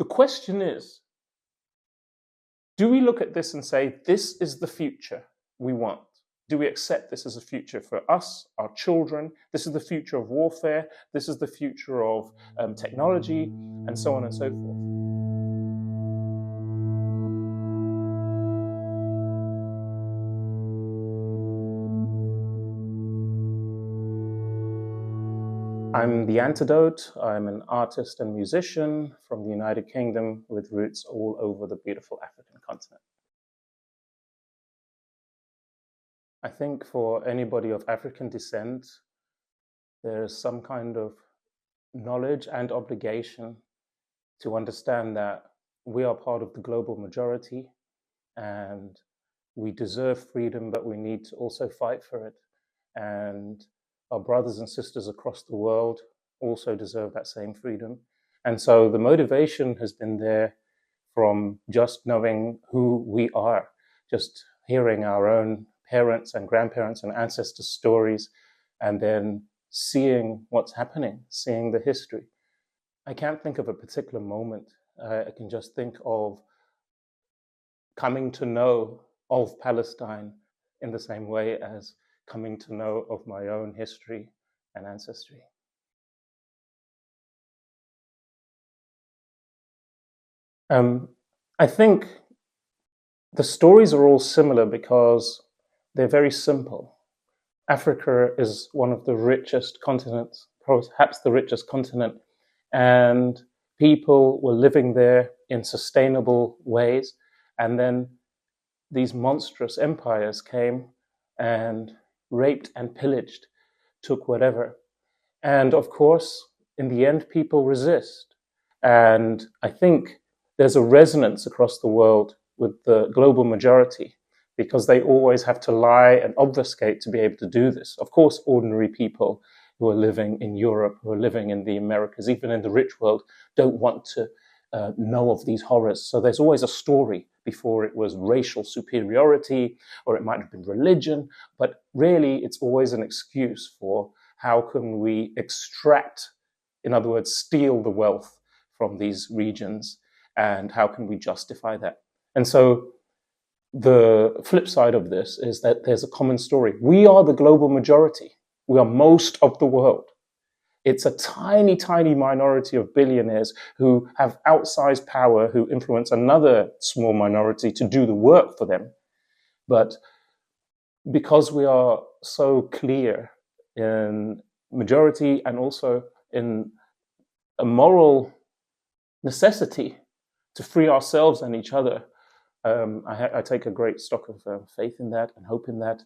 The question is, do we look at this and say, this is the future we want? Do we accept this as a future for us, our children? This is the future of warfare. This is the future of technology, and so on and so forth. I'm the Anté Dote. I'm an artist and musician from the United Kingdom with roots all over the beautiful African continent. I think for anybody of African descent, there is some kind of knowledge and obligation to understand that we are part of the global majority and we deserve freedom, but we need to also fight for it. And our brothers and sisters across the world also deserve that same freedom. And so the motivation has been there from just knowing who we are, just hearing our own parents and grandparents and ancestors' stories, and then seeing what's happening, seeing the history. I can't think of a particular moment. I can just think of coming to know of Palestine in the same way as coming to know of my own history and ancestry. I think the stories are all similar because they're very simple. Africa is one of the richest continents, perhaps the richest continent, and people were living there in sustainable ways. And then these monstrous empires came and raped and pillaged, took whatever. And of course, in the end, people resist. And I think there's a resonance across the world with the global majority because they always have to lie and obfuscate to be able to do this. Of course, ordinary people who are living in Europe, who are living in the Americas, even in the rich world, don't want to know of these horrors. So there's always a story. Before it was racial superiority, or it might have been religion, but really it's always an excuse for how can we extract, in other words, steal the wealth from these regions, and how can we justify that? And so the flip side of this is that there's a common story. We are the global majority. We are most of the world. It's a tiny, tiny minority of billionaires who have outsized power, who influence another small minority to do the work for them. But because we are so clear in majority and also in a moral necessity to free ourselves and each other, I take a great stock of faith in that and hope in that.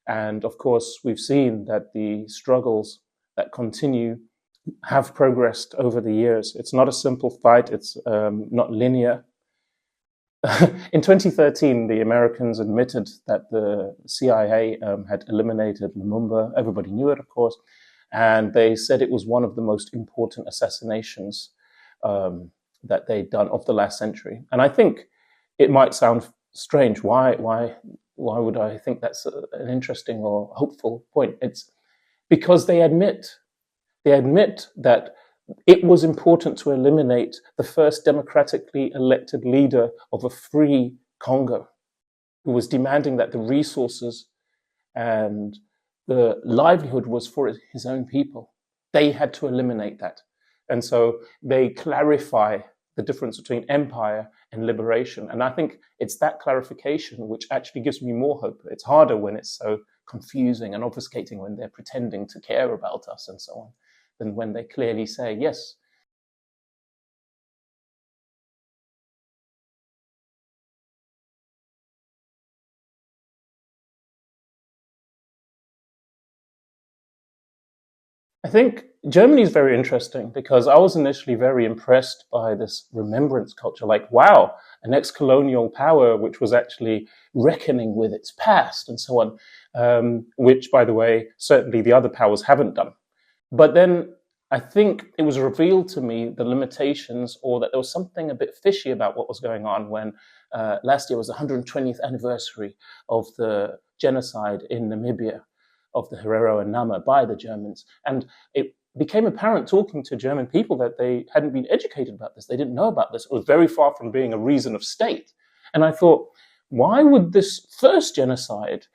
And of course, we've seen that the struggles that continue have progressed over the years. It's not a simple fight. It's not linear. In 2013, the Americans admitted that the CIA had eliminated Lumumba. Everybody knew it, of course. And they said it was one of the most important assassinations that they'd done of the last century. And I think it might sound strange. Why would I think that's an interesting or hopeful point? It's because they admit that it was important to eliminate the first democratically elected leader of a free Congo, who was demanding that the resources and the livelihood was for his own people. They had to eliminate that. And so they clarify the difference between empire and liberation. And I think it's that clarification which actually gives me more hope. It's harder when it's so confusing and obfuscating, when they're pretending to care about us and so on, than when they clearly say, yes. I think Germany is very interesting because I was initially very impressed by this remembrance culture. Like, wow, an ex-colonial power which was actually reckoning with its past and so on, which, by the way, certainly the other powers haven't done. But then I think it was revealed to me the limitations, or that there was something a bit fishy about what was going on when last year was the 120th anniversary of the genocide in Namibia of the Herero and Nama by the Germans. And became apparent talking to German people that they hadn't been educated about this. They didn't know about this. It was very far from being a reason of state. And I thought, why would this first genocide,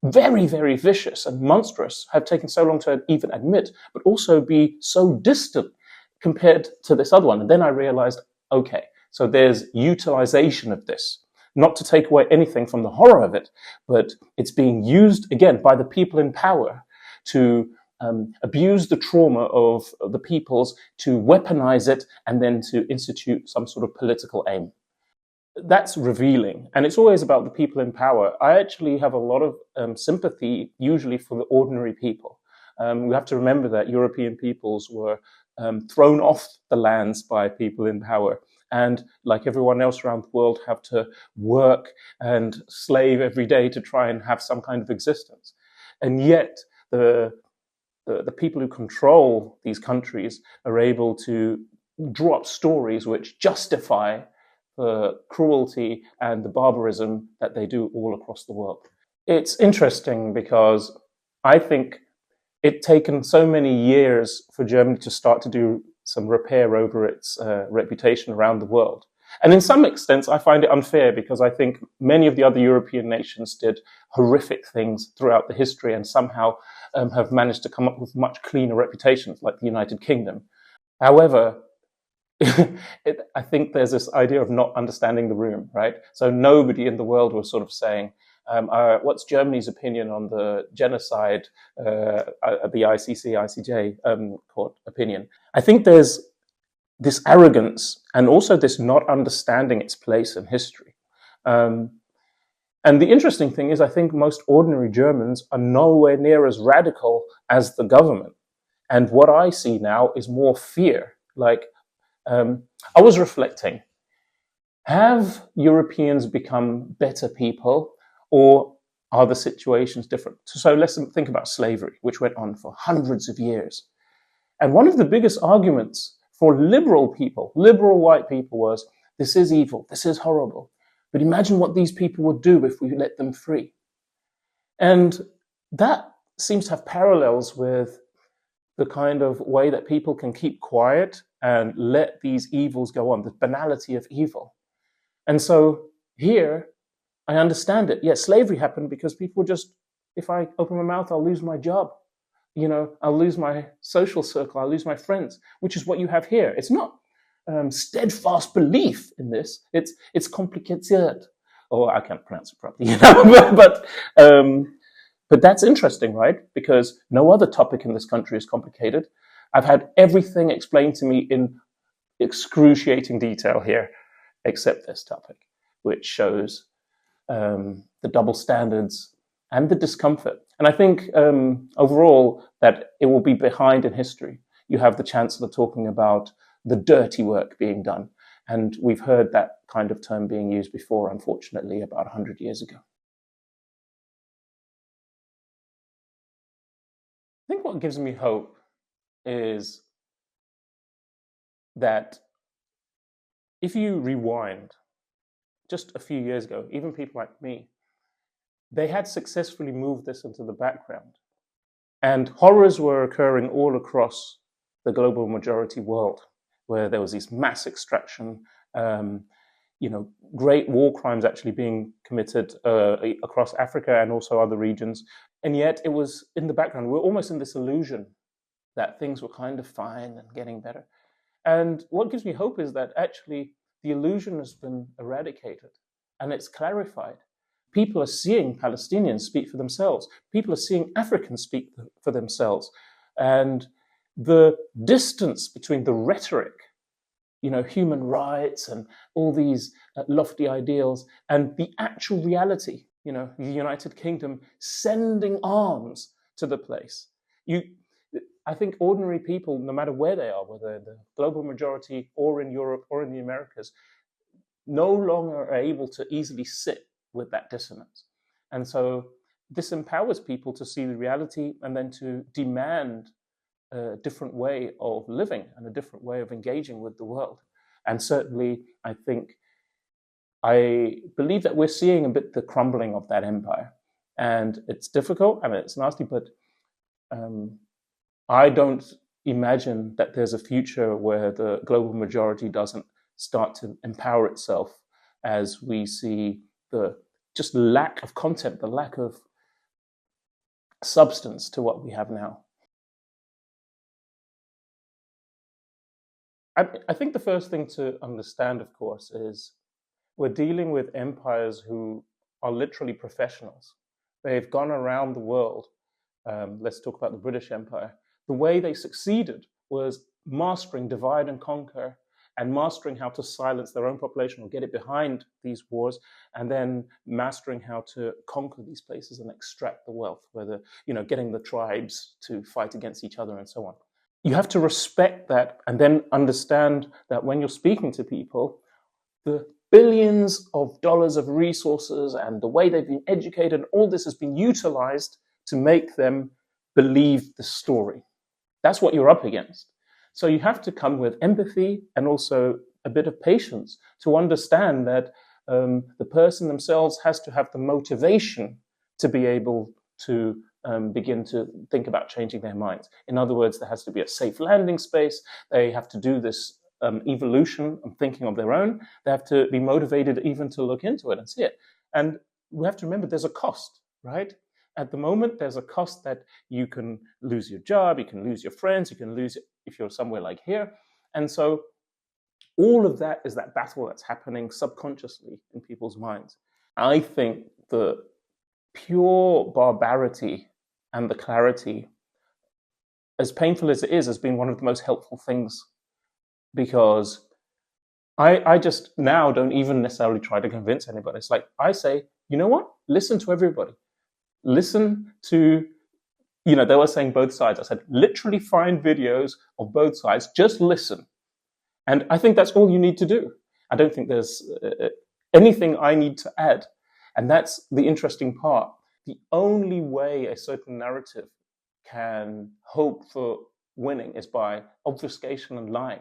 very, very vicious and monstrous, have taken so long to even admit, but also be so distant compared to this other one? And then I realized, okay, so there's utilization of this, not to take away anything from the horror of it, but it's being used, again, by the people in power to abuse the trauma of the peoples, to weaponize it, and then to institute some sort of political aim. That's revealing. And it's always about the people in power. I actually have a lot of sympathy, usually for the ordinary people. We have to remember that European peoples were thrown off the lands by people in power. And like everyone else around the world, have to work and slave every day to try and have some kind of existence. And yet the people who control these countries are able to draw up stories which justify the cruelty and the barbarism that they do all across the world. It's interesting because I think it's taken so many years for Germany to start to do some repair over its reputation around the world. And in some extents, I find it unfair because I think many of the other European nations did horrific things throughout the history and somehow have managed to come up with much cleaner reputations, like the United Kingdom. However, I think there's this idea of not understanding the room, right? So nobody in the world was sort of saying, what's Germany's opinion on the genocide, the ICC, ICJ court opinion? I think there's this arrogance and also this not understanding its place in history. And the interesting thing is, I think most ordinary Germans are nowhere near as radical as the government. And what I see now is more fear. Like, I was reflecting, have Europeans become better people, or are the situations different? So let's think about slavery, which went on for hundreds of years. And one of the biggest arguments for liberal people, liberal white people, was this is evil, this is horrible. But imagine what these people would do if we let them free. And that seems to have parallels with the kind of way that people can keep quiet and let these evils go on, the banality of evil. And so here, I understand it. Yes, slavery happened because people just, if I open my mouth, I'll lose my job. I'll lose my social circle, I'll lose my friends, which is what you have here. It's not steadfast belief in this. It's complicated. Oh, I can't pronounce it properly, but that's interesting, right? Because no other topic in this country is complicated. I've had everything explained to me in excruciating detail here, except this topic, which shows the double standards and the discomfort. And I think overall that it will be behind in history. You have the Chancellor talking about the dirty work being done. And we've heard that kind of term being used before, unfortunately, about 100 years ago. I think what gives me hope is that if you rewind just a few years ago, even people like me, they had successfully moved this into the background. And horrors were occurring all across the global majority world, where there was this mass extraction, great war crimes actually being committed across Africa and also other regions. And yet it was in the background. We're almost in this illusion that things were kind of fine and getting better. And what gives me hope is that actually the illusion has been eradicated and it's clarified. People are seeing Palestinians speak for themselves. People are seeing Africans speak for themselves. And the distance between the rhetoric, human rights and all these lofty ideals, and the actual reality, the United Kingdom sending arms to the place. I think ordinary people, no matter where they are, whether in the global majority or in Europe or in the Americas, no longer are able to easily sit with that dissonance. And so this empowers people to see the reality and then to demand a different way of living and a different way of engaging with the world. And certainly, I believe that we're seeing a bit the crumbling of that empire. And it's difficult, it's nasty, but I don't imagine that there's a future where the global majority doesn't start to empower itself as we see the just lack of content, the lack of substance to what we have now. I think the first thing to understand, of course, is we're dealing with empires who are literally professionals. They've gone around the world. Let's talk about the British Empire. The way they succeeded was mastering divide and conquer, and mastering how to silence their own population or get it behind these wars, and then mastering how to conquer these places and extract the wealth, whether, getting the tribes to fight against each other and so on. You have to respect that and then understand that when you're speaking to people, the billions of dollars of resources and the way they've been educated, all this has been utilized to make them believe the story. That's what you're up against. So you have to come with empathy and also a bit of patience to understand that the person themselves has to have the motivation to be able to begin to think about changing their minds. In other words, there has to be a safe landing space. They have to do this evolution and thinking of their own. They have to be motivated even to look into it and see it. And we have to remember there's a cost, right? At the moment, there's a cost that you can lose your job, you can lose your friends, you can lose it if you're somewhere like here. And so all of that is that battle that's happening subconsciously in people's minds. I think the pure barbarity and the clarity, as painful as it is, has been one of the most helpful things, because I just now don't even necessarily try to convince anybody. It's like I say, you know what? Listen to everybody. Listen to, they were saying both sides. I said, literally find videos of both sides. Just listen. And I think that's all you need to do. I don't think there's anything I need to add. And that's the interesting part. The only way a certain narrative can hope for winning is by obfuscation and lying.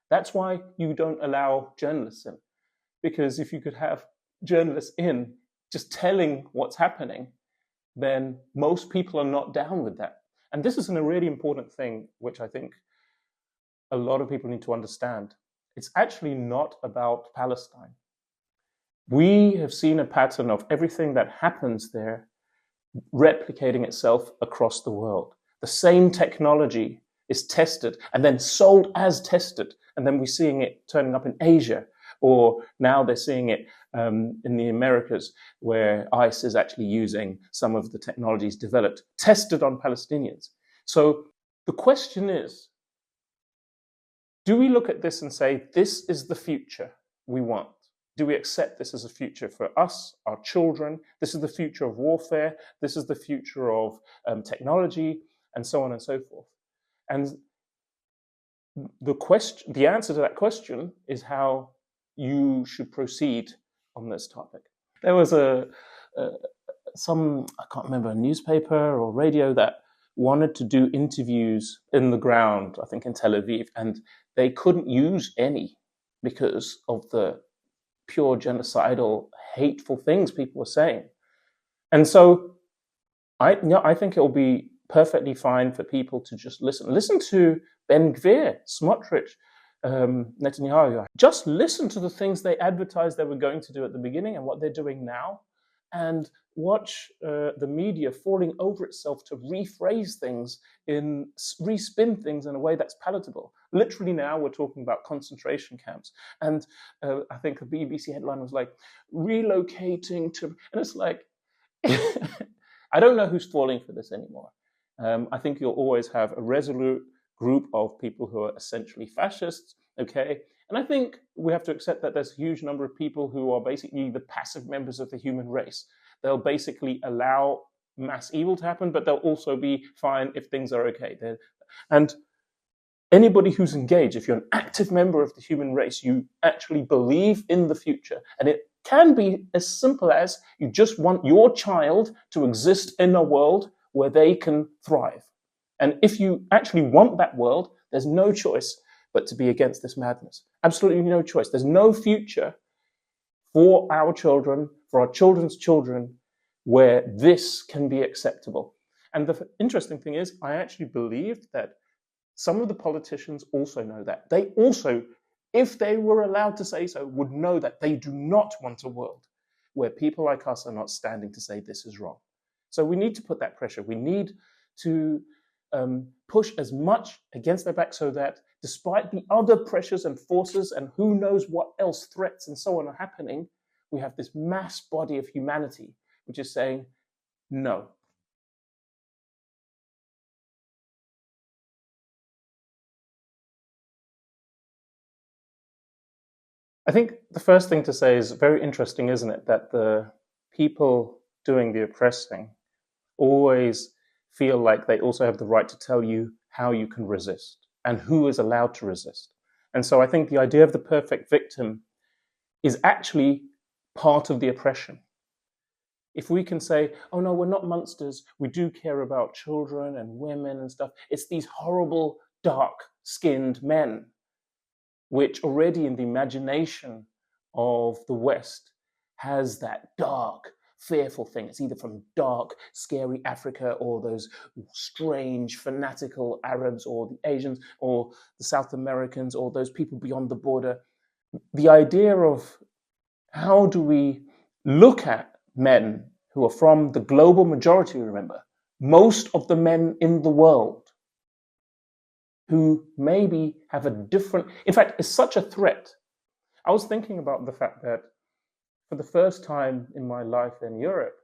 That's why you don't allow journalists in. Because if you could have journalists in just telling what's happening, then most people are not down with that. And this is a really important thing, which I think a lot of people need to understand. It's actually not about Palestine. We have seen a pattern of everything that happens there replicating itself across the world. The same technology is tested and then sold as tested. And then we're seeing it turning up in Asia, or now they're seeing it in the Americas, where ICE is actually using some of the technologies developed, tested on Palestinians. So the question is, do we look at this and say, this is the future we want? Do we accept this as a future for us, our children? This is the future of warfare. This is the future of technology, and so on and so forth. And the answer to that question is how you should proceed on this topic. There was I can't remember, a newspaper or radio that wanted to do interviews in the ground, I think in Tel Aviv, and they couldn't use any because of the pure genocidal, hateful things people were saying. And so I think it will be perfectly fine for people to just listen. Listen to Ben Gvir, Smotrich, Netanyahu. Just listen to the things they advertised they were going to do at the beginning and what they're doing now, and watch the media falling over itself to rephrase things, respin things in a way that's palatable. Literally now we're talking about concentration camps. And I think a BBC headline was like, relocating to, and it's like, I don't know who's falling for this anymore. I think you'll always have a resolute group of people who are essentially fascists, okay? And I think we have to accept that there's a huge number of people who are basically the passive members of the human race. They'll basically allow mass evil to happen, but they'll also be fine if things are okay. And anybody who's engaged, if you're an active member of the human race, you actually believe in the future. And it can be as simple as you just want your child to exist in a world where they can thrive. And if you actually want that world, there's no choice but to be against this madness. Absolutely no choice. There's no future for our children, for our children's children, where this can be acceptable. And the interesting thing is, I actually believe that Some of the politicians also know that. They also, if they were allowed to say so, would know that they do not want a world where people like us are not standing to say this is wrong. So we need to put that pressure. We need to push as much against their back so that despite the other pressures and forces and who knows what else threats and so on are happening, we have this mass body of humanity which is saying no. I think the first thing to say is very interesting, isn't it, that the people doing the oppressing always feel like they also have the right to tell you how you can resist and who is allowed to resist. And so I think the idea of the perfect victim is actually part of the oppression. If we can say, oh no, we're not monsters, we do care about children and women and stuff, it's these horrible, dark skinned men, which already in the imagination of the West has that dark, fearful thing. It's either from dark, scary Africa or those strange, fanatical Arabs or the Asians or the South Americans or those people beyond the border. The idea of how do we look at men who are from the global majority, remember, most of the men in the world who maybe have a different, in fact, it's such a threat. I was thinking about the fact that for the first time in my life in Europe,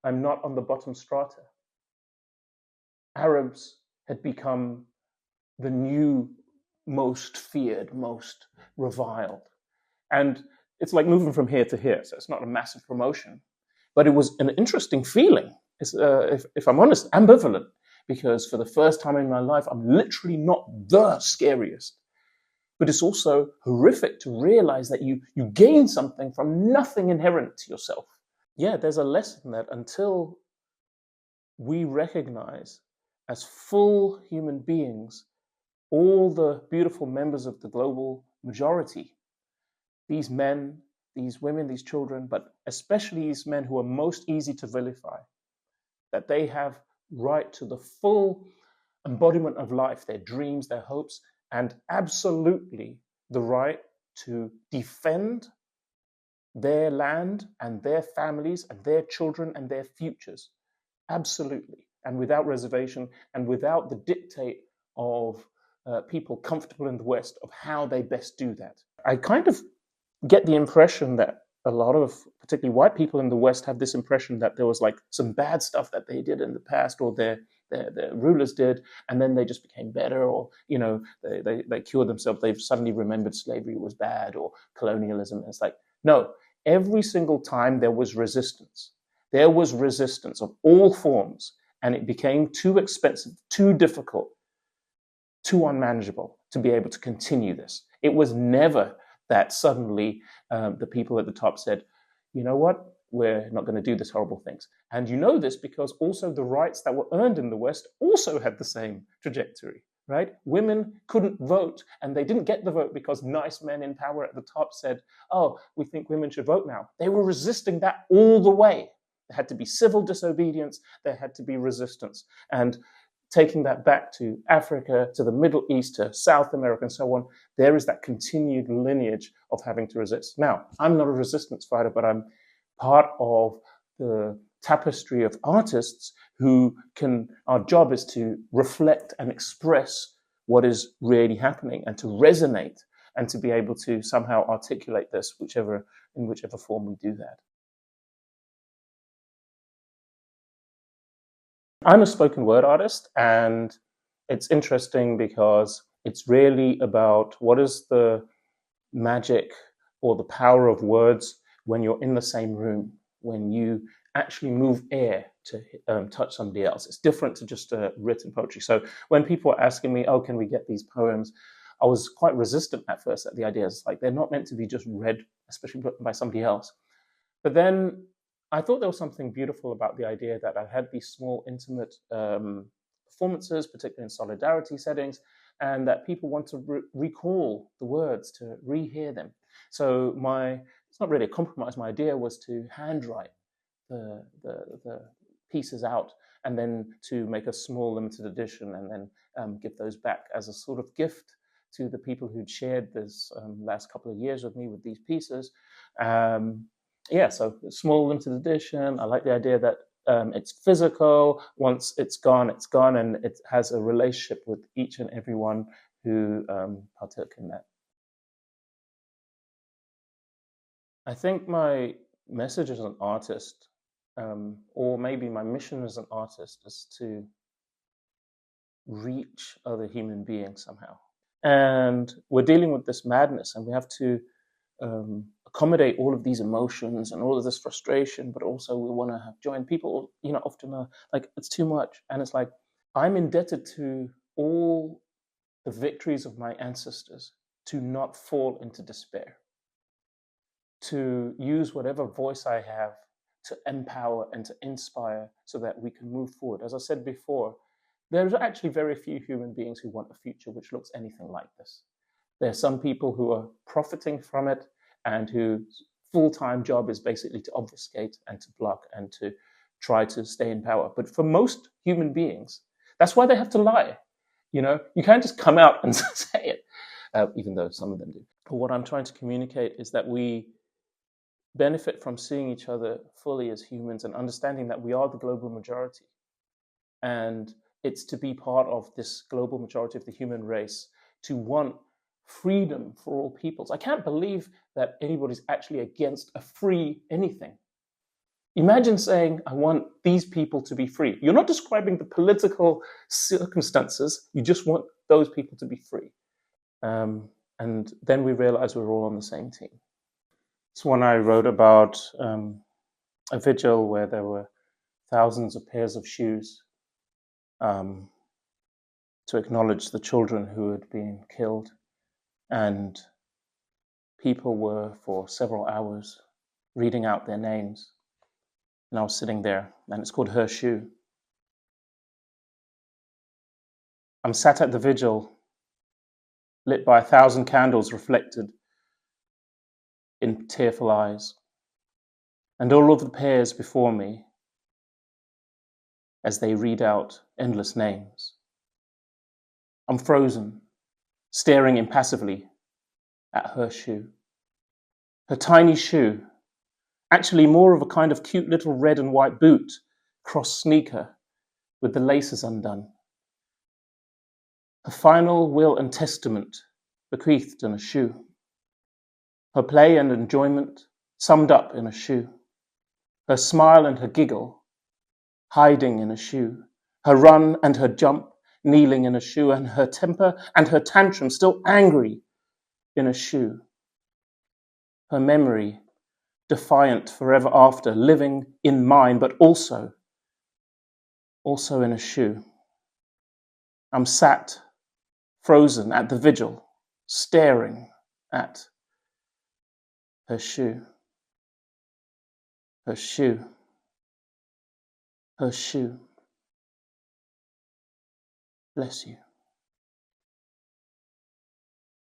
I'm not on the bottom strata. Arabs had become the new most feared, most reviled. And it's like moving from here to here. So it's not a massive promotion, but it was an interesting feeling. It's, if I'm honest, ambivalent, because for the first time in my life, I'm literally not the scariest. But it's also horrific to realize that you gain something from nothing inherent to yourself. Yeah, there's a lesson that until we recognize as full human beings all the beautiful members of the global majority, these men, these women, these children, but especially these men who are most easy to vilify, that they have right to the full embodiment of life, their dreams, their hopes, and absolutely the right to defend their land and their families and their children and their futures. Absolutely. And without reservation and without the dictate of people comfortable in the West of how they best do that. I kind of get the impression that a lot of particularly white people in the West have this impression that there was like some bad stuff that they did in the past or their rulers did, and then they just became better, or they cured themselves. They've suddenly remembered slavery was bad or colonialism. And it's like, no, every single time there was resistance. There was resistance of all forms, and it became too expensive, too difficult, too unmanageable to be able to continue this. It was never that suddenly the people at the top said, you know what, we're not going to do this horrible things. And you know this because also the rights that were earned in the West also had the same trajectory, right? Women couldn't vote, and they didn't get the vote because nice men in power at the top said, oh, we think women should vote now. They were resisting that all the way. There had to be civil disobedience, there had to be resistance. And taking that back to Africa, to the Middle East, to South America, and so on, there is that continued lineage of having to resist. Now, I'm not a resistance fighter, but I'm part of the tapestry of artists who can, our job is to reflect and express what is really happening and to resonate and to be able to somehow articulate this, in whichever form we do that. I'm a spoken word artist, and it's interesting because it's really about what is the magic or the power of words when you're in the same room, when you actually move air to touch somebody else. It's different to just written poetry. So when people are asking me, oh, can we get these poems? I was quite resistant at first at the idea. It's like they're not meant to be just read, especially by somebody else. But then I thought there was something beautiful about the idea that I had these small, intimate performances, particularly in solidarity settings, and that people want to recall the words, to rehear them. So it's not really a compromise. My idea was to handwrite the pieces out and then to make a small limited edition and then give those back as a sort of gift to the people who'd shared this last couple of years with me with these pieces. Yeah, so small limited edition. I like the idea that it's physical. Once it's gone, and it has a relationship with each and everyone who partook in that. I think my message as an artist, or maybe my mission as an artist, is to reach other human beings somehow. And we're dealing with this madness, and we have to accommodate all of these emotions and all of this frustration, but also we want to have joy. And people, often are like, it's too much. And it's like, I'm indebted to all the victories of my ancestors to not fall into despair, to use whatever voice I have to empower and to inspire so that we can move forward. As I said before, there's actually very few human beings who want a future which looks anything like this. There are some people who are profiting from it and whose full-time job is basically to obfuscate and to block and to try to stay in power. But for most human beings, that's why they have to lie. You can't just come out and say it, even though some of them do. But what I'm trying to communicate is that we benefit from seeing each other fully as humans and understanding that we are the global majority. And it's to be part of this global majority of the human race, to want freedom for all peoples. I can't believe that anybody's actually against a free anything. Imagine saying, I want these people to be free. You're not describing the political circumstances. You just want those people to be free. And then we realize we're all on the same team. It's one I wrote about a vigil where there were thousands of pairs of shoes to acknowledge the children who had been killed. And people were, for several hours, reading out their names. And I was sitting there, and it's called Her Shoe. I'm sat at the vigil, lit by 1,000 candles reflected in tearful eyes, and all of the pairs before me as they read out endless names. I'm frozen, staring impassively at her shoe. Her tiny shoe, actually more of a kind of cute little red and white boot, cross sneaker with the laces undone. Her final will and testament bequeathed in a shoe. Her play and enjoyment summed up in a shoe. Her smile and her giggle hiding in a shoe. Her run and her jump kneeling in a shoe, and her temper and her tantrum still angry in a shoe. Her memory defiant forever after, living in mine, but also in a shoe. I'm sat, frozen at the vigil, staring at her shoe. Her shoe. Her shoe. Bless you.